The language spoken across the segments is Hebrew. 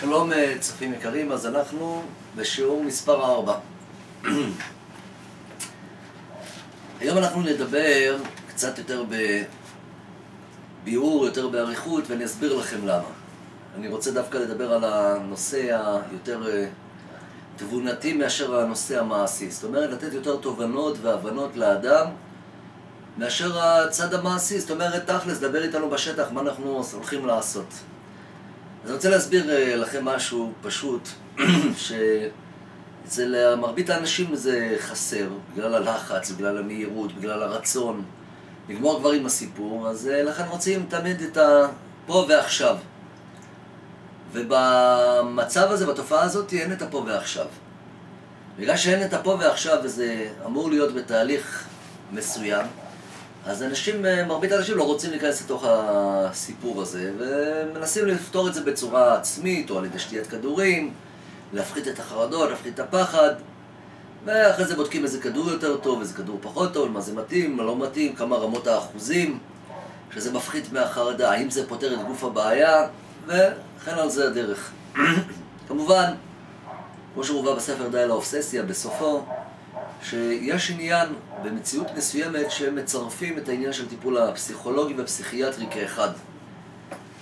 שלום צופים יקרים, אז אנחנו בשיעור מספר 4. היום אנחנו נדבר קצת יותר בביאור, יותר באריכות, ואני אסביר לכם למה. אני רוצה דווקא לדבר על הנושא היותר תבונתי מאשר הנושא המעשי. זאת אומרת, לתת יותר תובנות והבנות לאדם מאשר הצד המעשי. זאת אומרת, תכלס, דבר איתנו בשטח מה אנחנו הולכים לעשות. אז אני רוצה להסביר לכם משהו פשוט, שאצל מרבית האנשים זה חסר, בגלל הלחץ, בגלל המהירות, בגלל הרצון לגמור כבר עם הסיפור, אז לכן רוצים תמיד את הפה ועכשיו. ובמצב הזה, בתופעה הזאת, אין את הפה ועכשיו. בגלל שאין את הפה ועכשיו, וזה אמור להיות בתהליך מסוים, אז מרבית האנשים לא רוצים להיכנס לתוך הסיפור הזה, ומנסים לפתור את זה בצורה עצמית, או על ידי שתיית כדורים, להפחית את החרדות, להפחית את הפחד, ואחרי זה בודקים איזה כדור יותר טוב, איזה כדור פחות טוב, מה זה מתאים, מה לא מתאים, כמה רמות האחוזים, שזה מפחית מהחרדה, האם זה פותר את גוף הבעיה, וכן על זה הדרך. כמובן, כמו שמובא בספר די לאובססיה, בסופו, שיש עניין במציאות מסוימת שמצרפים את העניין של טיפול הפסיכולוגי והפסיכיאטרי כאחד.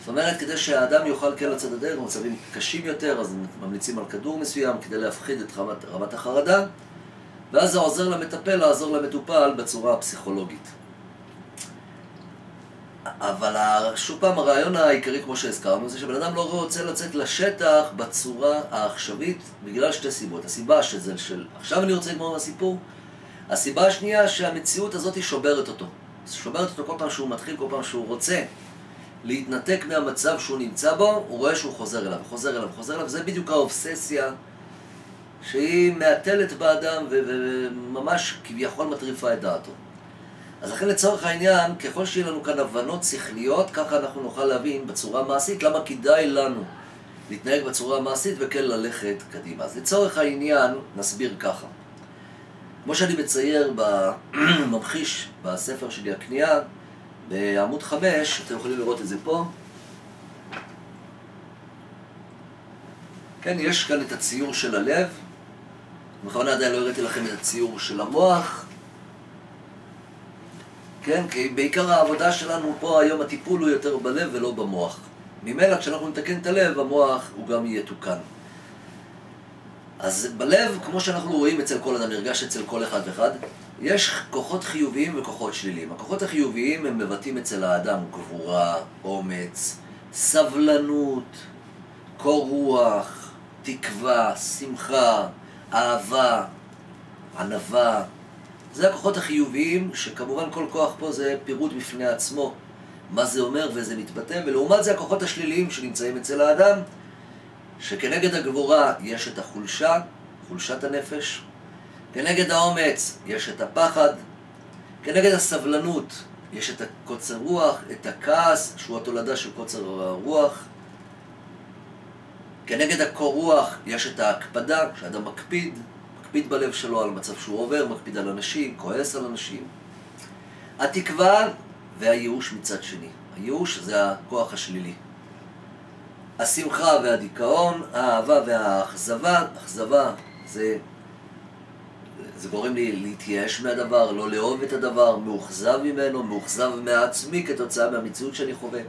זאת אומרת, כדי שהאדם יוכל כן לצאת הדרך במצבים קשים יותר, אז ממליצים על כדור מסוים כדי להפחית את רמת החרדה, ואז זה עוזר למטפל לעזור למטופל בצורה הפסיכולוגית. אבל שוב פעם, הרעיון העיקרי, כמו שהזכרנו, זה שבן אדם לא רוצה לצאת לשטח בצורה העכשווית בגלל שתי סיבות. הסיבה שזה של עכשיו אני רוצה לגמור עם הסיפור, הסיבה השנייה שהמציאות הזאת היא שוברת אותו. שוברת אותו כל פעם שהוא מתחיל, כל פעם שהוא רוצה להתנתק מהמצב שהוא נמצא בו, הוא רואה שהוא חוזר אליו, חוזר אליו, חוזר אליו. זה בדיוק האובססיה שהיא מעטלת באדם וממש כביכול מטריפה את דעתו. אז לכן לצורך העניין, ככל שיהיה לנו כאן הבנות שכליות, ככה אנחנו נוכל להבין בצורה מעשית למה כדאי לנו להתנהג בצורה מעשית וכן ללכת קדימה. אז לצורך העניין נסביר ככה. כמו שאני מצייר ממחיש בספר שלי הקנייה, בעמוד 5, אתם יכולים לראות את זה פה. כן, יש כאן את הציור של הלב. בכוונה עדיין לא הראיתי לכם את הציור של המוח. כן, כי בעיקר העבודה שלנו פה היום הטיפול הוא יותר בלב ולא במוח. ממילא כשאנחנו נתקן את הלב, המוח הוא גם יהיה תוקן. אז בלב, כמו שאנחנו רואים אצל כל אדם, נרגש אצל כל אחד ואחד, יש כוחות חיוביים וכוחות שליליים. הכוחות החיוביים הם מבטאים אצל האדם גבורה, אומץ, סבלנות, קור רוח, תקווה, שמחה, אהבה, ענווה. זה הכוחות החיוביים, שכמובן כל כוח פה זה פירוט בפני עצמו, מה זה אומר וזה מתבטא, ולעומת זה הכוחות השליליים שנמצאים אצל האדם, שכנגד הגבורה יש את החולשה, חולשת הנפש, כנגד האומץ יש את הפחד, כנגד הסבלנות יש את הקוצר רוח, את הכעס, שהוא התולדה של קוצר הרוח, כנגד הקור רוח יש את ההקפדה, כשאדם מקפיד בלב שלו על מצב שהוא עובר, מקפיד על אנשים, כועס על אנשים. התקווה והייאוש מצד שני. הייאוש זה הכוח השלילי. השמחה והדיכאון, האהבה והאכזבה. אכזבה זה גורם לי להתייאש מהדבר, לא לאהוב את הדבר, מאוכזב ממנו, מאוכזב מעצמי כתוצאה מהמציאות שאני חווה.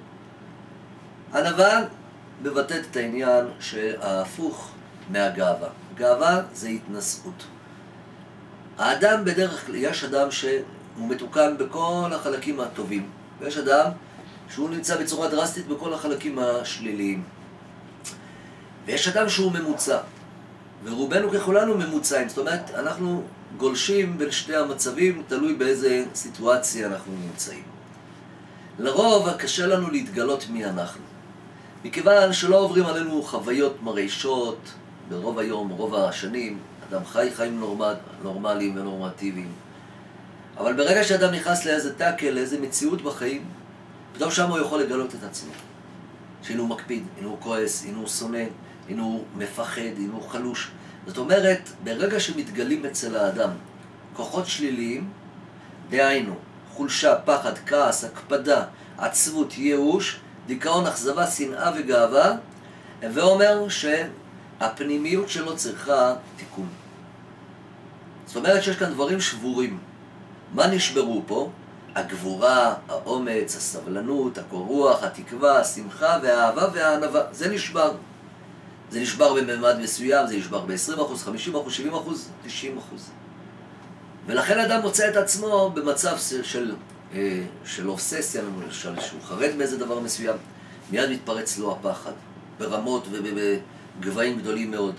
ענווה מבטאת את העניין שההפוך מהגאווה. גאווה זה התנשאות. האדם בדרך כלל, יש אדם שהוא מתוקן בכל החלקים הטובים, ויש אדם שהוא נמצא בצורה דרסטית בכל החלקים השליליים. ויש אדם שהוא ממוצע, ורובנו ככולנו ממוצעים. זאת אומרת, אנחנו גולשים בין שתי המצבים, תלוי באיזה סיטואציה אנחנו נמצאים. לרוב קשה לנו להתגלות מי אנחנו, מכיוון שלא עוברים עלינו חוויות מרעישות, ברוב היום, רוב השנים, אדם חי חיים נורמליים ונורמטיביים. אבל ברגע שאדם נכנס לאיזה טאקל, לאיזה מציאות בחיים, פתאום שם הוא יכול לגלות את עצמו. שהנה הוא מקפיד, הנה הוא כועס, הנה הוא שונא, הנה הוא מפחד, הנה הוא חלוש. זאת אומרת, ברגע שמתגלים אצל האדם כוחות שליליים, דהיינו, חולשה, פחד, כעס, הקפדה, עצבות, ייאוש, דיכאון, אכזבה, שנאה וגאווה, הווה אומר שהפנימיות שלו צריכה תיקון. זאת אומרת שיש כאן דברים שבורים. מה נשברו פה? הגבורה, האומץ, הסבלנות, הקור רוח, התקווה, השמחה והאהבה והענווה. זה נשבר. זה נשבר בממד מסוים, זה נשבר ב-20%, 50%, 70%, 90%. ולכן אדם מוצא את עצמו במצב של אובססיה, למשל, שהוא חרד באיזה דבר מסוים, מיד מתפרץ לו הפחד, ברמות ובגבהים גדולים מאוד.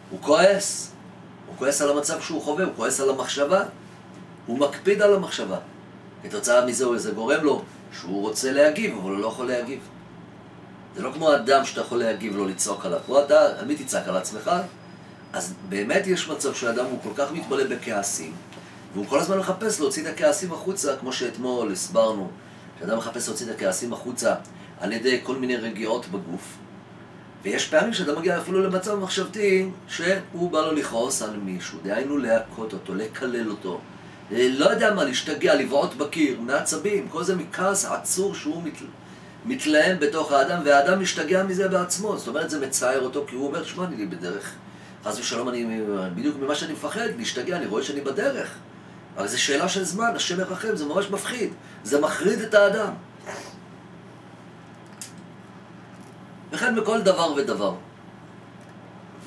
הוא כועס על המצב שהוא חווה, הוא כועס על המחשבה, הוא מקפיד על המחשבה. כתוצאה מזה זה גורם לו שהוא רוצה להגיב, אבל הוא לא יכול להגיב. זה לא כמו אדם שאתה יכול להגיב, לא לצעוק עליו. פה אתה, על מי תצעק על עצמך? אז באמת יש מצב שאדם הוא כל כך מתמלא בכעסים, והוא כל הזמן מחפש להוציא את הכעסים החוצה, כמו שאתמול הסברנו, שאדם מחפש להוציא את הכעסים החוצה על ידי כל מיני רגיעות בגוף. ויש פעמים שאדם מגיע אפילו למצב מחשבתי שהוא בא לו לכעוס על מישהו, דהיינו להכות אותו, לקלל אותו, לא יודע מה, להשתגע, לבעוט בקיר, מעצבים, כל זה מכעס עצור שהוא מתלהם בתוך האדם, והאדם משתגע מזה בעצמו. זאת אומרת, זה מצער אותו, כי הוא אומר, שמע, אני בדרך. חס ושלום, בדיוק ממה שאני מפחד, להשתגע, אני רואה שאני בדרך. אבל זו שאלה של זמן, השם ירחם, זה ממש מפחיד. זה מחריד את האדם. וכן בכל דבר ודבר.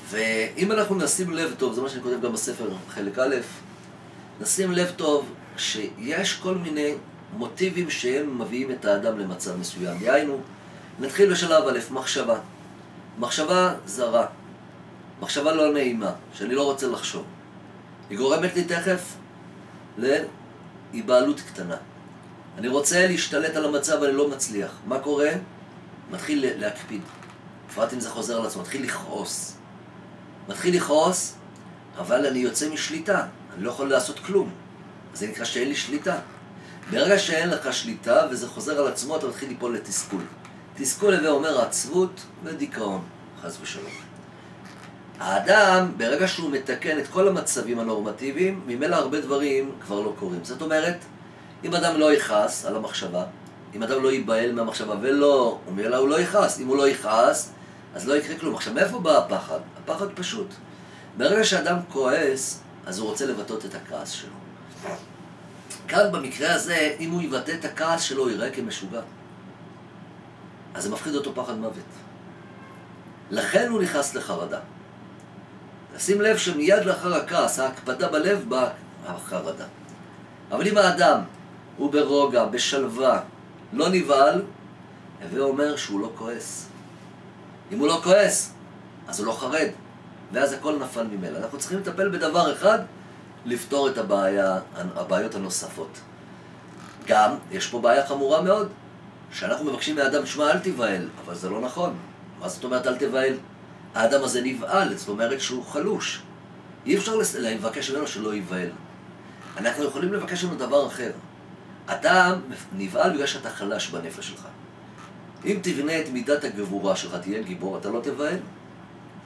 ואם אנחנו נשים לב טוב, זה מה שאני כותב גם בספר חלק א', נשים לב טוב שיש כל מיני מוטיבים שהם מביאים את האדם למצב מסוים. דהיינו, נתחיל בשלב א', מחשבה. מחשבה זרה. מחשבה לא נעימה, שאני לא רוצה לחשוב. היא גורמת לי תכף להיבעלות קטנה. אני רוצה להשתלט על המצב, אני לא מצליח. מה קורה? מתחיל להקפיד. בפרט אם זה חוזר על עצמו, מתחיל לכעוס. מתחיל לכעוס, אבל אני יוצא משליטה. אני לא יכול לעשות כלום. אז זה נקרא שאין לי שליטה. ברגע שאין לך שליטה וזה חוזר על עצמו, אתה מתחיל ליפול לתסכול. תסכול הווה אומר עצבות ודיכאון, חס ושלום. האדם, ברגע שהוא מתקן את כל המצבים הנורמטיביים, ממילא הרבה דברים כבר לא קורים. זאת אומרת, אם אדם לא יכעס על המחשבה, אם אדם לא ייבהל מהמחשבה ולא, וממילא הוא לא יכעס. אם הוא לא יכעס, אז לא יקרה כלום. עכשיו, מאיפה בא הפחד? הפחד פשוט. ברגע שאדם כועס, אז הוא רוצה לבטאות את הכעס שלו. כאן במקרה הזה, אם הוא יבטא את הכעס שלו, הוא יראה כמשוגע. אז זה מפחיד אותו פחד מוות. לכן הוא נכנס לחרדה. שים לב שמיד לאחר הכעס, ההקפדה בלב באה החרדה. אבל אם האדם הוא ברוגע, בשלווה, לא נבהל, הווה אומר שהוא לא כועס. אם הוא לא כועס, אז הוא לא חרד. ואז הכל נפל ממילא. אנחנו צריכים לטפל בדבר אחד, לפתור את הבעיות הנוספות. גם, יש פה בעיה חמורה מאוד, שאנחנו מבקשים מהאדם, שמע, אל תבהל, אבל זה לא נכון. מה זאת אומרת, אל תבהל? האדם הזה נבהל, זאת אומרת שהוא חלוש. אי אפשר לבקש ממנו שלא יבהל. אנחנו יכולים לבקש ממנו דבר אחר. אתה נבהל בגלל שאתה חלש בנפש שלך. אם תבנה את מידת הגבורה שלך, תהיה גיבור, אתה לא תבהל.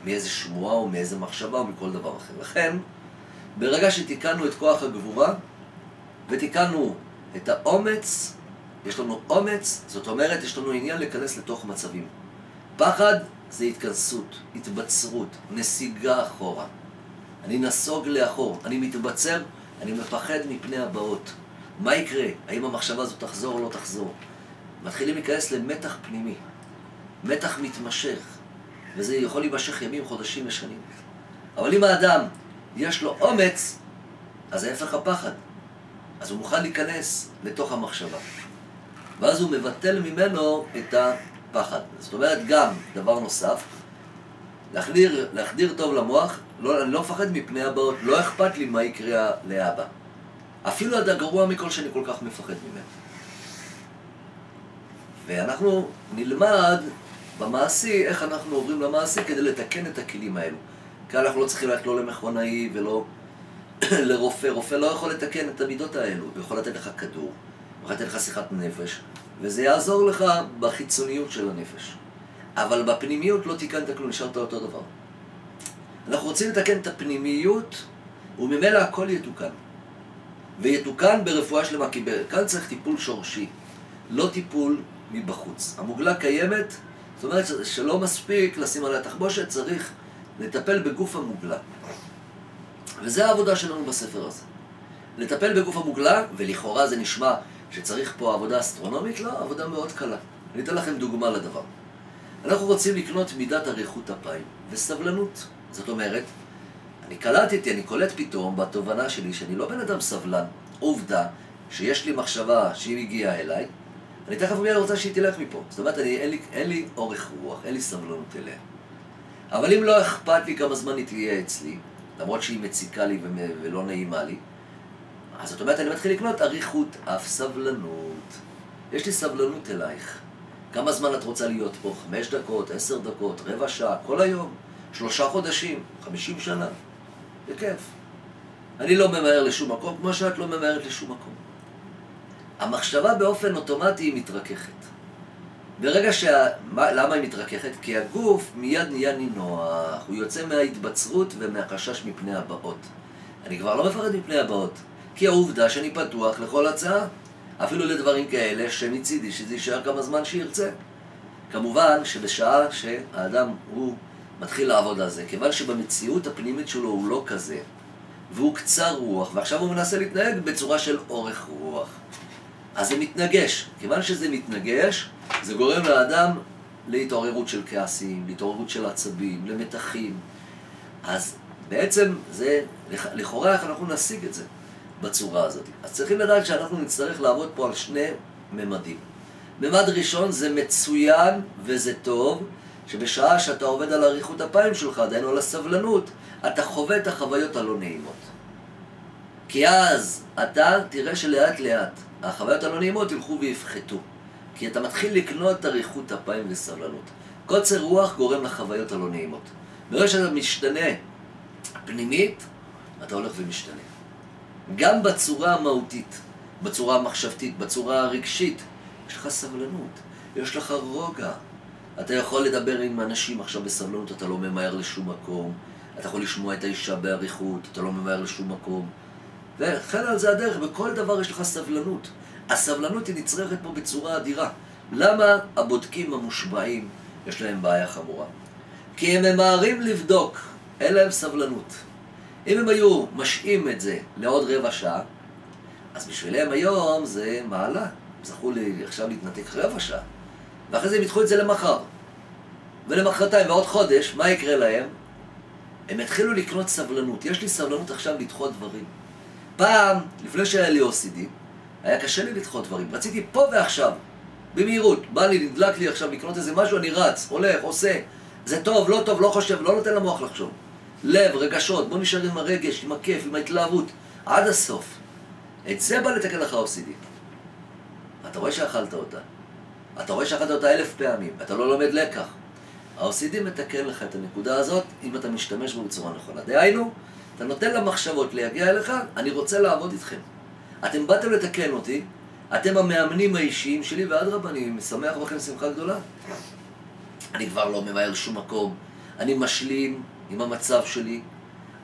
מאיזה שמועה או מאיזה מחשבה או מכל דבר אחר. לכן, ברגע שתיקנו את כוח הגבורה, ותיקנו את האומץ, יש לנו אומץ, זאת אומרת, יש לנו עניין להיכנס לתוך מצבים. פחד זה התכנסות, התבצרות, נסיגה אחורה. אני נסוג לאחור, אני מתבצר, אני מפחד מפני הבאות. מה יקרה? האם המחשבה הזאת תחזור או לא תחזור? מתחילים להיכנס למתח פנימי, מתח מתמשך, וזה יכול להימשך ימים, חודשים ושנים. אבל אם האדם יש לו אומץ, אז ההפך הפחד. אז הוא מוכן להיכנס לתוך המחשבה. ואז הוא מבטל ממנו את הפחד. זאת אומרת, גם דבר נוסף, להחדיר טוב למוח, אני לא מפחד מפני הבאות, לא אכפת לי מה יקרה לאבא. אפילו עד הגרוע מכל שאני כל כך מפחד ממנו. ואנחנו נלמד במעשי איך אנחנו עוברים למעשי כדי לתקן את הכלים האלו. כי אנחנו לא צריכים ללכת לא למכונאי ולא לרופא. רופא לא יכול לתקן את המידות האלו. הוא יכול לתת לך כדור, הוא יכול לתת לך שיחת נפש, וזה יעזור לך בחיצוניות של הנפש. אבל בפנימיות לא תיקנת כלום, נשארת אותו דבר. אנחנו רוצים לתקן את הפנימיות, וממילא הכל יתוקן. ויתוקן ברפואה שלמה, כי כאן צריך טיפול שורשי, לא טיפול מבחוץ. המוגלה קיימת זאת אומרת שלא מספיק לשים עליה תחבושת, צריך לטפל בגוף המוגלה. וזה העבודה שלנו בספר הזה. לטפל בגוף המוגלה, ולכאורה זה נשמע שצריך פה עבודה אסטרונומית, לא, עבודה מאוד קלה. אני אתן לכם דוגמה לדבר. אנחנו רוצים לקנות מידת אריכות אפיים וסבלנות. זאת אומרת, אני קולט פתאום בתובנה שלי שאני לא בן אדם סבלן. עובדה שיש לי מחשבה שהיא הגיעה אליי, אני תכף מיד רוצה שהיא תלך מפה. זאת אומרת, אין לי אורך רוח, אין לי סבלנות אליה. אבל אם לא אכפת לי כמה זמן היא תהיה אצלי, למרות שהיא מציקה לי ולא נעימה לי, אז זאת אומרת, אני מתחיל לקנות אריכות, אף סבלנות. יש לי סבלנות אלייך. כמה זמן את רוצה להיות פה? 5 דקות, 10 דקות, רבע שעה, כל היום, 3 חודשים, 50 שנה. זה כיף. אני לא ממהר לשום מקום, כמו שאת לא ממהרת לשום מקום. המחשבה באופן אוטומטי היא מתרככת. ברגע למה היא מתרככת? כי הגוף מיד נהיה נינוח, הוא יוצא מההתבצרות ומהחשש מפני הבאות. אני כבר לא מפחד מפני הבאות, כי העובדה שאני פתוח לכל הצעה, אפילו לדברים כאלה שמצידי שזה יישאר כמה זמן שירצה. כמובן שבשעה שהאדם הוא מתחיל לעבוד על זה, כיוון שבמציאות הפנימית שלו הוא לא כזה, והוא קצר רוח, ועכשיו הוא מנסה להתנהג בצורה של אורך רוח. אז זה מתנגש. כיוון שזה מתנגש, זה גורם לאדם להתעוררות של כעסים, להתעוררות של עצבים, למתחים. אז בעצם זה, לכאורה איך אנחנו נשיג את זה בצורה הזאת. אז צריכים לדעת שאנחנו נצטרך לעבוד פה על 2 ממדים. ממד ראשון זה מצוין וזה טוב, שבשעה שאתה עובד על אריכות אפיים שלך, דהיינו על הסבלנות, אתה חווה את החוויות הלא נעימות. כי אז אתה תראה שלאט לאט החוויות הלא נעימות ילכו ויפחתו. כי אתה מתחיל לקנות אריכות אפיים וסבלנות. קוצר רוח גורם לחוויות הלא נעימות. ברגע שאתה משתנה פנימית, אתה הולך ומשתנה. גם בצורה המהותית, בצורה המחשבתית, בצורה הרגשית, יש לך סבלנות, יש לך רוגע. אתה יכול לדבר עם אנשים עכשיו בסבלנות, אתה לא ממהר לשום מקום. אתה יכול לשמוע את האישה באריכות, אתה לא ממהר לשום מקום. וכן על זה הדרך, בכל דבר יש לך סבלנות. הסבלנות היא נצרכת פה בצורה אדירה. למה הבודקים המושבעים יש להם בעיה חמורה? כי הם ממהרים לבדוק, אין להם סבלנות. אם הם היו משאים את זה לעוד רבע שעה, אז בשבילם היום זה מעלה. הם זכו עכשיו להתנתק רבע שעה. ואחרי זה הם ידחו את זה למחר. ולמחרתיים ועוד חודש, מה יקרה להם? הם התחילו לקנות סבלנות. יש לי סבלנות עכשיו לדחות דברים. פעם, לפני שהיה לי OCD, היה קשה לי לדחות דברים. רציתי פה ועכשיו, במהירות. בא לי, נדלק לי עכשיו לקנות איזה משהו, אני רץ, הולך, עושה. זה טוב, לא טוב, לא חושב, לא נותן למוח לחשוב. לב, רגשות, בוא נשאר עם הרגש, עם הכיף, עם ההתלהבות, עד הסוף. את זה בא לתקן לך OCD. אתה רואה שאכלת אותה. אתה רואה שאכלת אותה 1000 פעמים. אתה לא לומד לקח. ה-OCD מתקן לך את הנקודה הזאת אם אתה משתמש בו בצורה נכונה. דהיינו, אתה נותן למחשבות להגיע אליך, אני רוצה לעבוד איתכם. אתם באתם לתקן אותי, אתם המאמנים האישיים שלי, ואדרבה, אני משמח בכם שמחה גדולה. אני כבר לא ממהר לשום מקום, אני משלים עם המצב שלי,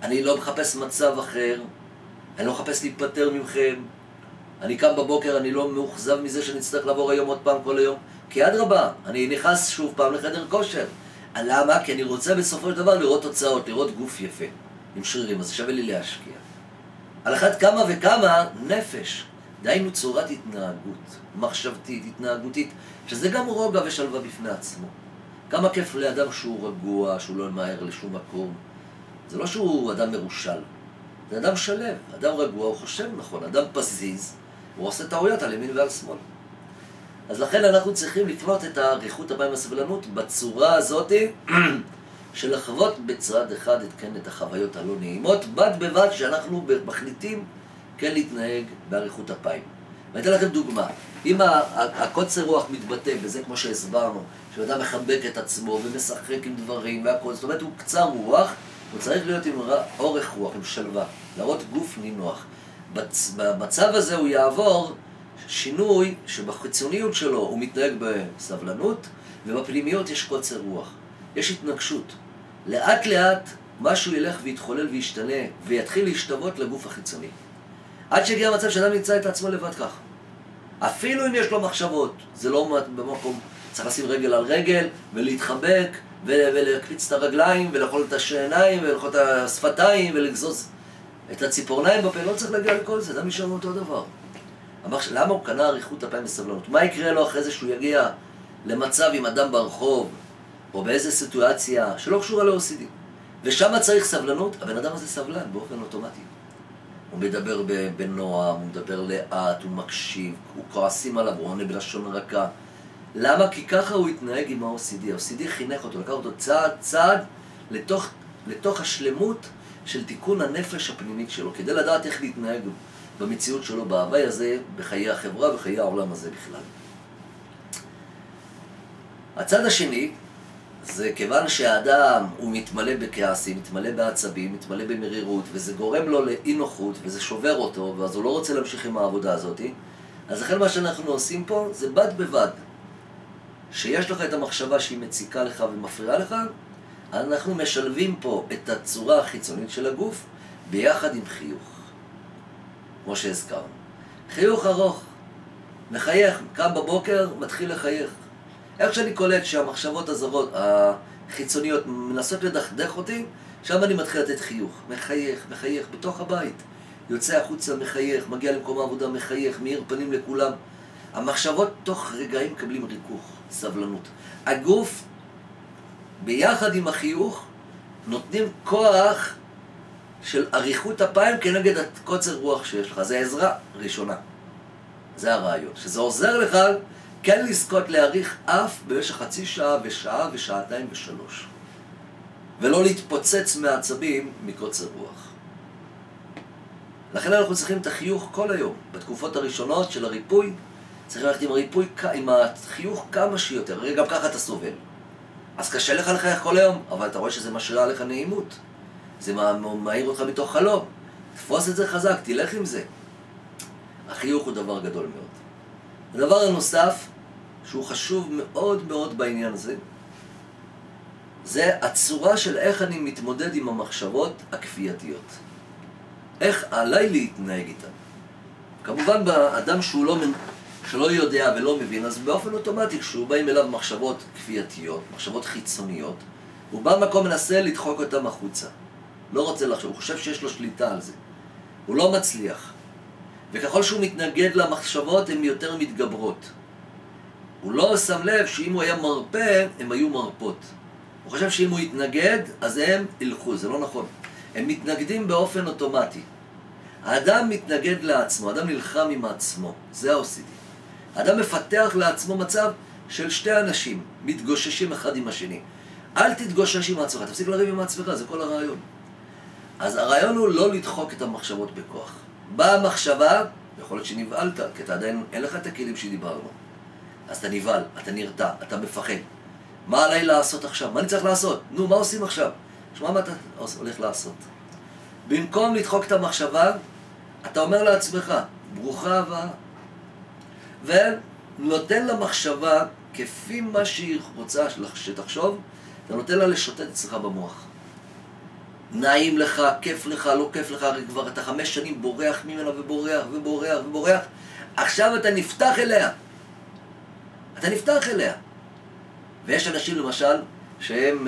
אני לא מחפש מצב אחר, אני לא מחפש להיפטר ממכם, אני קם בבוקר, אני לא מאוכזב מזה שאני אצטרך לעבור היום עוד פעם כל היום, כי אדרבה, אני נכנס שוב פעם לחדר כושר. למה? כי אני רוצה בסופו של דבר לראות תוצאות, לראות גוף יפה, עם שרירים, אז שווה לי להשקיע. על אחת כמה וכמה נפש, דהיינו צורת התנהגות, מחשבתית, התנהגותית, שזה גם רוגע ושלווה בפני עצמו. כמה כיף לאדם שהוא רגוע, שהוא לא ממהר לשום מקום. זה לא שהוא אדם מרושל, זה אדם שלב, אדם רגוע, הוא חושב נכון, אדם פזיז, הוא עושה טעויות על ימין ועל שמאל. אז לכן אנחנו צריכים לקנות את האריכות אפיים והסבלנות בצורה הזאת של לחוות בצד אחד את החוויות הלא נעימות, בד בבד שאנחנו מחליטים כן להתנהג באריכות אפיים. ואני אתן לכם דוגמה, אם הקוצר רוח מתבטא בזה כמו שהסברנו, שאדם מחבק את עצמו ומשחק עם דברים והכל, זאת אומרת הוא קצר רוח, הוא צריך להיות עם אורך רוח, עם שלווה, להראות גוף נינוח. במצב הזה הוא יעבור שינוי שבחיצוניות שלו הוא מתנהג בסבלנות, ובפנימיות יש קוצר רוח, יש התנגשות. לאט לאט משהו ילך ויתחולל וישתנה ויתחיל להשתוות לגוף החיצוני. עד שהגיע המצב שאדם נמצא את עצמו לבד כך. אפילו אם יש לו מחשבות, זה לא במקום צריך לשים רגל על רגל ולהתחבק ולהקפיץ את הרגליים ולאכול את השעיניים ולאכול את השפתיים ולגזוז את הציפורניים בפה. לא צריך להגיע לכל זה, זה נשאר אותו דבר. למה הוא קנה אריכות אפיים וסבלנות? מה יקרה לו אחרי זה שהוא יגיע למצב עם אדם ברחוב או באיזה סיטואציה שלא קשורה ל-OCD? ושם צריך סבלנות. הבן אדם הזה סבלן באופן אוטומטי. הוא מדבר בנועם, הוא מדבר לאט, הוא מקשיב, הוא כועסים עליו, הוא עונה בלשון רכה. למה? כי ככה הוא התנהג עם ה-OCD. ה-OCD חינך אותו, לקח אותו צעד צעד לתוך השלמות של תיקון הנפש הפנימית שלו, כדי לדעת איך להתנהג במציאות שלו, בהווי הזה, בחיי החברה, בחיי העולם הזה בכלל. הצד השני, זה כיוון שהאדם הוא מתמלא בכעסים, מתמלא בעצבים, מתמלא במרירות, וזה גורם לו לאי נוחות, וזה שובר אותו, ואז הוא לא רוצה להמשיך עם העבודה הזאת. אז לכן מה שאנחנו עושים פה, זה בד בבד. שיש לך את המחשבה שהיא מציקה לך ומפריעה לך, אנחנו משלבים פה את הצורה החיצונית של הגוף, ביחד עם חיוך. כמו שהזכרנו. חיוך ארוך. מחייך, קם בבוקר, מתחיל לחייך. איך שאני קולט שהמחשבות הזרות, החיצוניות, מנסות לדחדך אותי, שם אני מתחיל לתת חיוך. מחייך, מחייך, בתוך הבית. יוצא החוצה, מחייך, מגיע למקום העבודה, מחייך, מאיר פנים לכולם. המחשבות תוך רגעים מקבלים ריכוך, סבלנות. הגוף, ביחד עם החיוך, נותנים כוח של אריכות אפיים כנגד קוצר רוח שיש לך. זה עזרה ראשונה. זה הרעיון. שזה עוזר לך כן לזכות להאריך אף במשך חצי שעה ושעה ושעתיים ושלוש. ולא להתפוצץ מעצבים מקוצר רוח. לכן אנחנו צריכים את החיוך כל היום. בתקופות הראשונות של הריפוי, צריכים ללכת עם הריפוי, עם החיוך כמה שיותר. הרי גם ככה אתה סובל. אז קשה לך לחייך כל היום, אבל אתה רואה שזה משרה עליך נעימות. זה מעיר אותך מתוך חלום. תפוס את זה חזק, תלך עם זה. החיוך הוא דבר גדול מאוד. הדבר הנוסף, שהוא חשוב מאוד מאוד בעניין הזה, זה הצורה של איך אני מתמודד עם המחשבות הכפייתיות. איך עליי להתנהג איתן. כמובן באדם שלא יודע ולא מבין, אז באופן אוטומטי כשהוא בא עם אליו מחשבות כפייתיות, מחשבות חיצוניות, הוא בא מקום מנסה לדחוק אותם החוצה. לא רוצה לחשוב, הוא חושב שיש לו שליטה על זה. הוא לא מצליח. וככל שהוא מתנגד למחשבות, הן יותר מתגברות. הוא לא שם לב שאם הוא היה מרפא, הם היו מרפות. הוא חושב שאם הוא יתנגד, אז הם ילכו, זה לא נכון. הם מתנגדים באופן אוטומטי. האדם מתנגד לעצמו, האדם נלחם עם עצמו, זה ה-OCD. האדם מפתח לעצמו מצב של שתי אנשים, מתגוששים אחד עם השני. אל תתגושש עם עצמך, תפסיק לריב עם עצמך, זה כל הרעיון. אז הרעיון הוא לא לדחוק את המחשבות בכוח. באה המחשבה, יכול להיות שנבעלת, כי אתה עדיין אין לך את הכלים שדיברנו. אז אתה נבעל, אתה נרתע, אתה מפחד. מה עליי לעשות עכשיו? מה אני צריך לעשות? נו, מה עושים עכשיו? שמע מה אתה הולך לעשות. במקום לדחוק את המחשבה, אתה אומר לעצמך, ברוכה הבאה. ונותן למחשבה, כפי מה שהיא רוצה שתחשוב, אתה נותן לה לשוטט אצלך במוח. נעים לך, כיף לך, לא כיף לך, הרי כבר אתה 5 שנים בורח ממנה ובורח ובורח ובורח. עכשיו אתה נפתח אליה. אתה נפתח אליה. ויש אנשים למשל שהם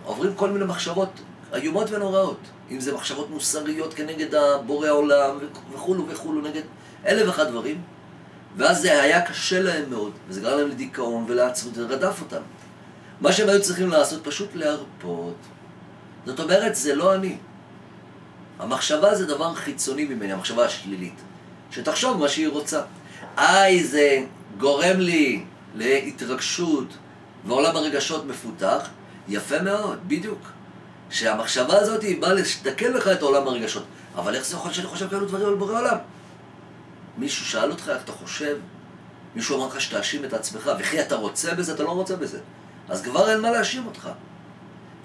עוברים כל מיני מחשבות איומות ונוראות. אם זה מחשבות מוסריות כנגד הבורא העולם וכולו וכולו, נגד 1001 דברים. ואז זה היה קשה להם מאוד, וזה גרם להם לדיכאון ולעצמות, זה רדף אותם. מה שהם היו צריכים לעשות, פשוט להרפות. זאת אומרת, זה לא אני. המחשבה זה דבר חיצוני ממני, המחשבה השלילית. שתחשוב מה שהיא רוצה. זה גורם לי להתרגשות, ועולם הרגשות מפותח, יפה מאוד, בדיוק. שהמחשבה הזאת היא באה להשתקל לך את עולם הרגשות. אבל איך זה יכול שאני חושב כאלו דברים על בורא עולם? מישהו שאל אותך איך אתה חושב? מישהו אמר לך שתאשים את עצמך, וכי אתה רוצה בזה, אתה לא רוצה בזה. אז כבר אין מה להאשים אותך.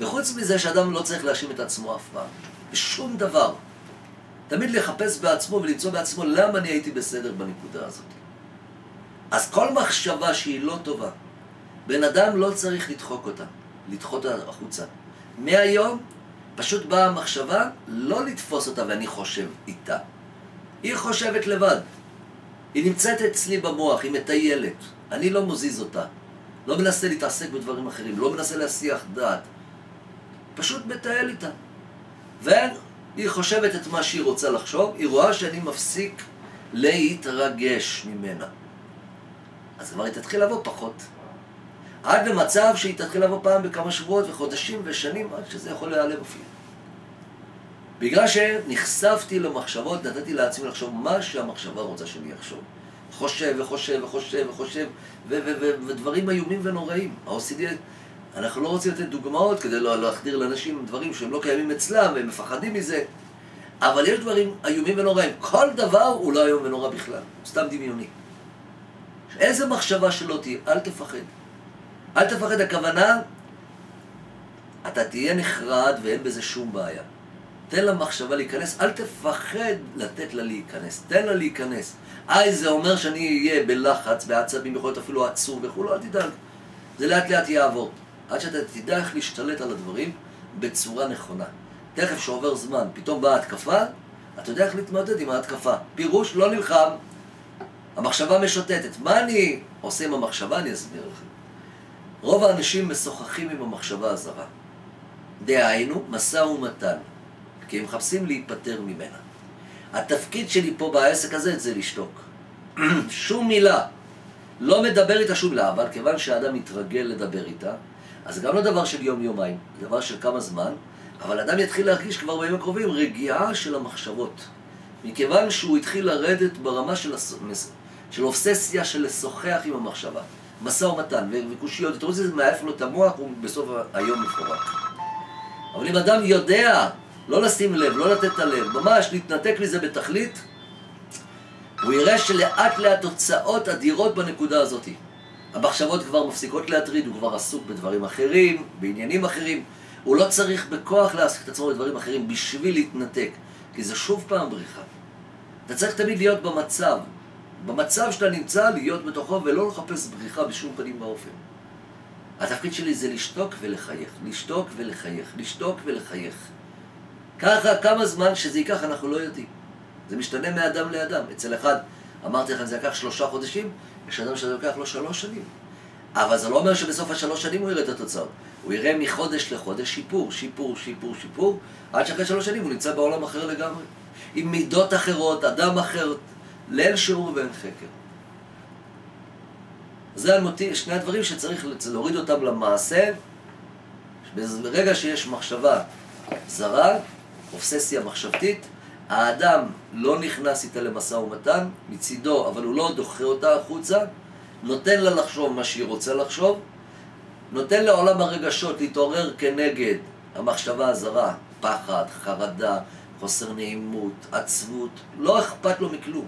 וחוץ מזה שאדם לא צריך להאשים את עצמו אף פעם. בשום דבר. תמיד לחפש בעצמו ולמצוא בעצמו למה אני הייתי בסדר בנקודה הזאת. אז כל מחשבה שהיא לא טובה, בן אדם לא צריך לדחוק אותה, לדחות אותה החוצה. מהיום פשוט באה המחשבה לא לתפוס אותה ואני חושב איתה. היא חושבת לבד. היא נמצאת אצלי במוח, היא מטיילת. אני לא מוזיז אותה. לא מנסה להתעסק בדברים אחרים, לא מנסה להסיח דעת. פשוט מטייל איתה. והיא חושבת את מה שהיא רוצה לחשוב, היא רואה שאני מפסיק להתרגש ממנה. אז כבר היא תתחיל לבוא פחות. עד למצב שהיא תתחיל לבוא פעם בכמה שבועות וחודשים ושנים, עד שזה יכול להיעלם אפילו. בגלל שנחשפתי למחשבות, נתתי לעצמי לחשוב מה שהמחשבה רוצה שאני אחשוב. חושב וחושב וחושב וחושב, ודברים איומים ונוראים. ה-OCD, אנחנו לא רוצים לתת דוגמאות כדי לא להחדיר לאנשים דברים שהם לא קיימים אצלם, והם מפחדים מזה. אבל יש דברים איומים ונוראים. כל דבר הוא לא איום ונורא בכלל, הוא סתם דמיוני. איזה מחשבה שלא תהיה, אל תפחד. אל תפחד, הכוונה, אתה תהיה נחרד ואין בזה שום בעיה. תן לה מחשבה להיכנס, אל תפחד לתת לה להיכנס, תן לה להיכנס. זה אומר שאני אהיה בלחץ, בעצבים, יכול להיות אפילו עצוב וכו', אל תדאג. זה לאט לאט יעבור. עד שאתה תדע איך להשתלט על הדברים בצורה נכונה. תכף שעובר זמן, פתאום באה התקפה, אתה יודע איך להתמודד עם ההתקפה. פירוש לא נלחם, המחשבה משוטטת. מה אני עושה עם המחשבה? אני אסביר לכם. רוב האנשים משוחחים עם המחשבה הזרה. דהיינו, משא ומתן. כי הם מחפשים להיפטר ממנה. התפקיד שלי פה בעסק הזה זה לשתוק. שום מילה. לא מדבר איתה שום מילה, אבל כיוון שהאדם מתרגל לדבר איתה, אז זה גם לא דבר של יום-יומיים, זה דבר של כמה זמן, אבל האדם יתחיל להרגיש כבר בימים הקרובים רגיעה של המחשבות. מכיוון שהוא התחיל לרדת ברמה של אובססיה של לשוחח עם המחשבה. משא ומתן וקושיות, אתה רואה שזה מעף לו את המוח, הוא בסוף היום מפורק. אבל אם אדם יודע לא לשים לב, לא לתת את הלב, ממש להתנתק מזה בתכלית, הוא יראה שלאט לאט תוצאות אדירות בנקודה הזאת. המחשבות כבר מפסיקות להטריד, הוא כבר עסוק בדברים אחרים, בעניינים אחרים. הוא לא צריך בכוח להעסיק את עצמו בדברים אחרים בשביל להתנתק, כי זה שוב פעם בריחה. אתה צריך תמיד להיות במצב שאתה נמצא, להיות בתוכו ולא לחפש בריחה בשום פנים באופן. התפקיד שלי זה לשתוק ולחייך, לשתוק ולחייך, לשתוק ולחייך. ככה, כמה זמן שזה ייקח אנחנו לא יודעים. זה משתנה מאדם לאדם. אצל אחד, אמרתי לכם, זה לקח 3 חודשים, יש אדם שזה לוקח לו 3 שנים. אבל זה לא אומר שבסוף ה3 שנים הוא יראה את התוצאות. הוא יראה מחודש לחודש שיפור, שיפור, שיפור, שיפור, עד שאחרי 3 שנים הוא נמצא בעולם אחר לגמרי. עם מידות אחרות, אדם אחר, לאין שיעור ואין חקר. זה המוטיב, שני הדברים שצריך להוריד אותם למעשה. ברגע שיש מחשבה זרה, אובססיה מחשבתית, האדם לא נכנס איתה למשא ומתן מצידו, אבל הוא לא דוחה אותה החוצה, נותן לה לחשוב מה שהיא רוצה לחשוב, נותן לעולם הרגשות להתעורר כנגד המחשבה הזרה, פחד, חרדה, חוסר נעימות, עצבות, לא אכפת לו מכלום.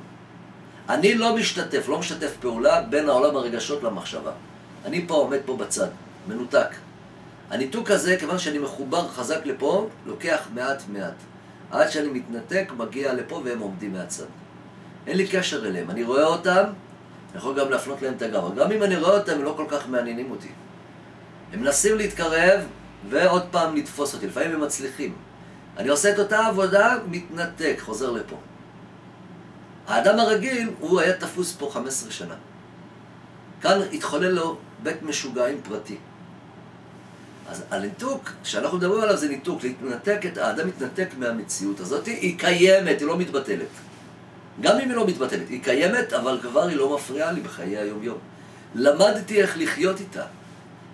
אני לא משתף פעולה בין העולם הרגשות למחשבה. אני פה עומד פה בצד, מנותק. הניתוק הזה, כיוון שאני מחובר חזק לפה, לוקח מעט מעט. עד שאני מתנתק, מגיע לפה והם עומדים מהצד. אין לי קשר אליהם. אני רואה אותם, אני יכול גם להפנות להם את הגב. גם אם אני רואה אותם, הם לא כל כך מעניינים אותי. הם מנסים להתקרב ועוד פעם לתפוס אותי. לפעמים הם מצליחים. אני עושה את אותה עבודה, מתנתק, חוזר לפה. האדם הרגיל, הוא היה תפוס פה 15 שנה. כאן התחולל לו בית משוגעים פרטי. אז הניתוק, שאנחנו מדברים עליו זה ניתוק, האדם מתנתק מהמציאות הזאת, היא קיימת, היא לא מתבטלת. גם אם היא לא מתבטלת, היא קיימת, אבל כבר היא לא מפריעה לי בחיי היום-יום. למדתי איך לחיות איתה,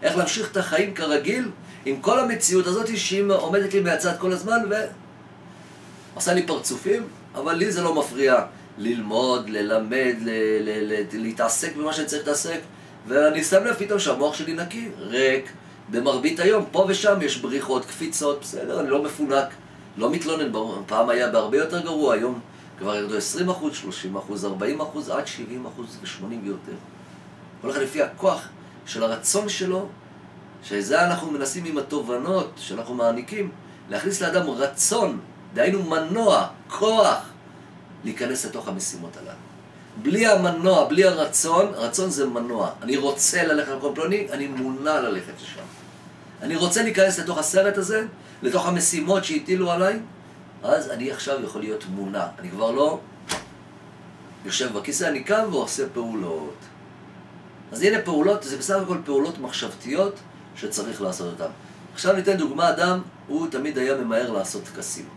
איך להמשיך את החיים כרגיל, עם כל המציאות הזאת שהיא עומדת לי מהצד כל הזמן, ועושה לי פרצופים, אבל לי זה לא מפריע ללמוד, ללמד, להתעסק במה שאני צריך להתעסק, ואני שם לב פתאום שהמוח שלי נקי, ריק, במרבית היום, פה ושם יש בריחות, קפיצות, בסדר, אני לא מפונק, לא מתלונן, פעם היה בהרבה יותר גרוע, היום כבר ירדו 20%, 30%, 40%, עד 70% ו-80% ויותר. כל אחד לפי הכוח של הרצון שלו, שזה אנחנו מנסים עם התובנות שאנחנו מעניקים, להכניס לאדם רצון, דהיינו מנוע, כוח, להיכנס לתוך המשימות הללו. בלי המנוע, בלי הרצון, הרצון זה מנוע. אני רוצה ללכת למקום פלוני, אני מונע ללכת לשם. אני רוצה להיכנס לתוך הסרט הזה, לתוך המשימות שהטילו עליי, אז אני עכשיו יכול להיות מונע. אני כבר לא יושב בכיסא, אני קם ועושה פעולות. אז הנה פעולות, זה בסך הכל פעולות מחשבתיות שצריך לעשות אותן. עכשיו ניתן דוגמה, אדם, הוא תמיד היה ממהר לעשות טקסים.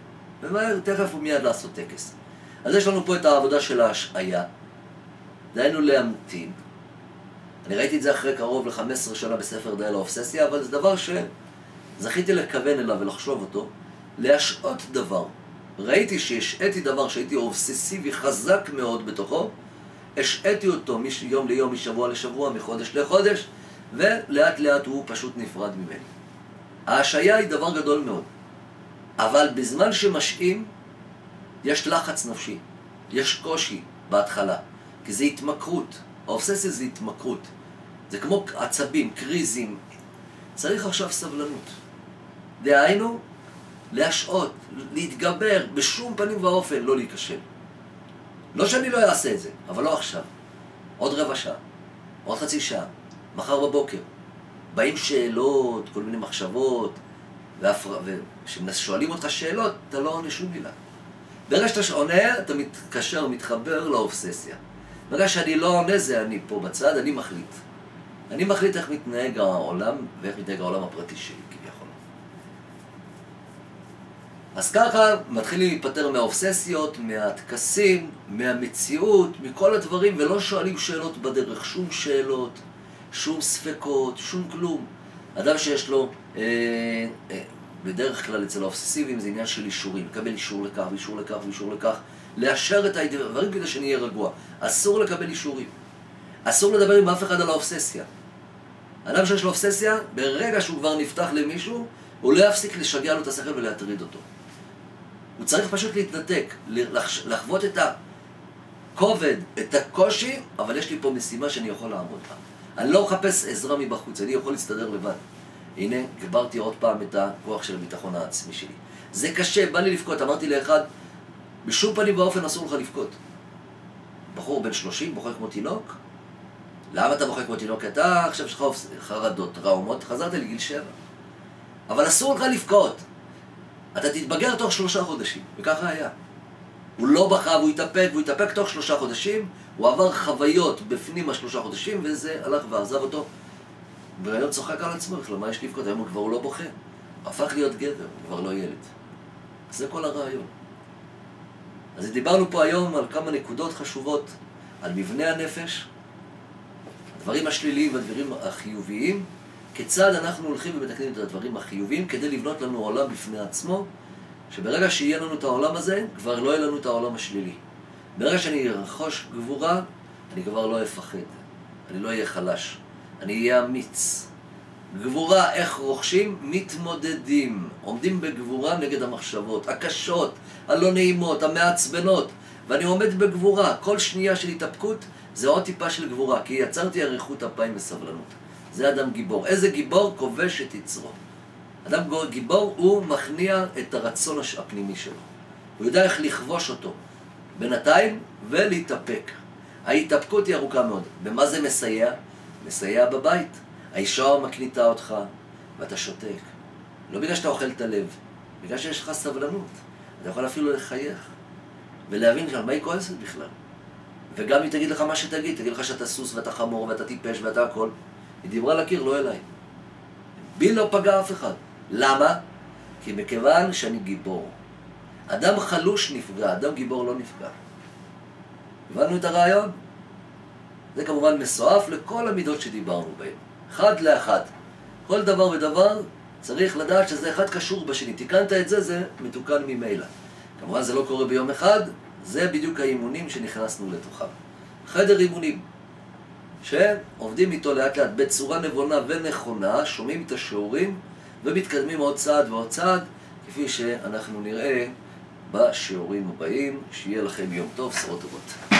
ממהר תכף ומיד לעשות טקס. אז יש לנו פה את העבודה של ההשעיה. דהיינו להמתין. אני ראיתי את זה אחרי קרוב ל-15 שנה בספר די לאובססיה, אבל זה דבר שזכיתי לכוון אליו ולחשוב אותו, להשעות דבר. ראיתי שהשעתי דבר שהייתי אובססיבי חזק מאוד בתוכו, השעתי אותו מיום ליום, משבוע לשבוע, מחודש לחודש, ולאט לאט הוא פשוט נפרד ממני. ההשעיה היא דבר גדול מאוד, אבל בזמן שמשעים, יש לחץ נפשי, יש קושי בהתחלה, כי זה התמכרות. האובססיה זה התמכרות. זה כמו עצבים, קריזים. צריך עכשיו סבלנות. דהיינו, להשעות, להתגבר, בשום פנים ואופן לא להיכשל. לא שאני לא אעשה את זה, אבל לא עכשיו. עוד רבע שעה, עוד חצי שעה, מחר בבוקר. באים שאלות, כל מיני מחשבות, וכששואלים אותך שאלות, אתה לא עונה שום מילה. ברגע שאתה עונה, אתה מתקשר, מתחבר לאובססיה. ברגע שאני לא עונה זה אני פה בצד, אני מחליט. אני מחליט איך מתנהג העולם, ואיך מתנהג העולם הפרטי שלי, כביכול. אז ככה מתחילים להיפטר מהאובססיות, מהטקסים, מהמציאות, מכל הדברים, ולא שואלים שאלות בדרך, שום שאלות, שום ספקות, שום כלום. אדם שיש לו, בדרך כלל אצל האובססיביים זה עניין של אישורים, לקבל אישור לכך ואישור לכך ואישור לכך, לאשר את הדברים כדי שנהיה רגוע. אסור לקבל אישורים. אסור לדבר עם אף אחד על האובססיה. אדם שיש לו אובססיה, ברגע שהוא כבר נפתח למישהו, הוא לא יפסיק לשגע לו את השכל ולהטריד אותו. הוא צריך פשוט להתנתק, לחוות את הכובד, את הקושי, אבל יש לי פה משימה שאני יכול לעמוד בה. אני לא מחפש עזרה מבחוץ, אני יכול להסתדר לבד. הנה, גברתי עוד פעם את הכוח של הביטחון העצמי שלי. זה קשה, בא לי לבכות, אמרתי לאחד, בשום פנים ואופן אסור לך לבכות. בחור בן 30, בוכה כמו תינוק. למה אתה בוכה כמו תינוק? אתה עכשיו יש לך חרדות, טראומות, חזרת לגיל 7. אבל אסור לך לבכות. אתה תתבגר תוך 3 חודשים, וככה היה. הוא לא בכה והוא התאפק תוך 3 חודשים, הוא עבר חוויות בפנים ה3 חודשים, וזה הלך ועזב אותו. והיום צוחק על עצמו, בכלל, מה יש לבכות? היום הוא כבר לא בוכה. הוא הפך להיות גבר, הוא כבר לא ילד. זה כל הרעיון. אז דיברנו פה היום על כמה נקודות חשובות, על מבנה הנפש, הדברים השליליים והדברים החיוביים, כיצד אנחנו הולכים ומתקנים את הדברים החיוביים כדי לבנות לנו עולם בפני עצמו, שברגע שיהיה לנו את העולם הזה, כבר לא יהיה לנו את העולם השלילי. ברגע שאני ארכוש גבורה, אני כבר לא אפחד, אני לא אהיה חלש, אני אהיה אמיץ. גבורה, איך רוכשים? מתמודדים, עומדים בגבורה נגד המחשבות, הקשות, הלא נעימות, המעצבנות, ואני עומד בגבורה. כל שנייה של התאפקות זה עוד טיפה של גבורה, כי יצרתי אריכות אפיים וסבלנות. זה אדם גיבור. איזה גיבור? כובש את יצרו. אדם גיבור הוא מכניע את הרצון הפנימי שלו. הוא יודע איך לכבוש אותו בינתיים ולהתאפק. ההתאפקות היא ארוכה מאוד. במה זה מסייע? מסייע בבית. האישה מקניטה אותך ואתה שותק. לא בגלל שאתה אוכל את הלב, בגלל שיש לך סבלנות. אתה יכול אפילו לחייך ולהבין על מה היא כועסת בכלל. וגם היא תגיד לך מה שתגיד, תגיד לך שאתה סוס ואתה חמור ואתה טיפש ואתה הכל. היא דיברה לקיר, לא אליי. בי לא פגע אף אחד. למה? כי מכיוון שאני גיבור. אדם חלוש נפגע, אדם גיבור לא נפגע. הבנו את הרעיון? זה כמובן מסועף לכל המידות שדיברנו בהן. אחד לאחד. כל דבר ודבר צריך לדעת שזה אחד קשור בשני. תיקנת את זה, זה מתוקן ממילא. כמובן זה לא קורה ביום אחד, זה בדיוק האימונים שנכנסנו לתוכם. חדר אימונים, שעובדים איתו לאט לאט בצורה נבונה ונכונה, שומעים את השיעורים ומתקדמים עוד צעד ועוד צעד, כפי שאנחנו נראה בשיעורים הבאים. שיהיה לכם יום טוב, בשורות טובות.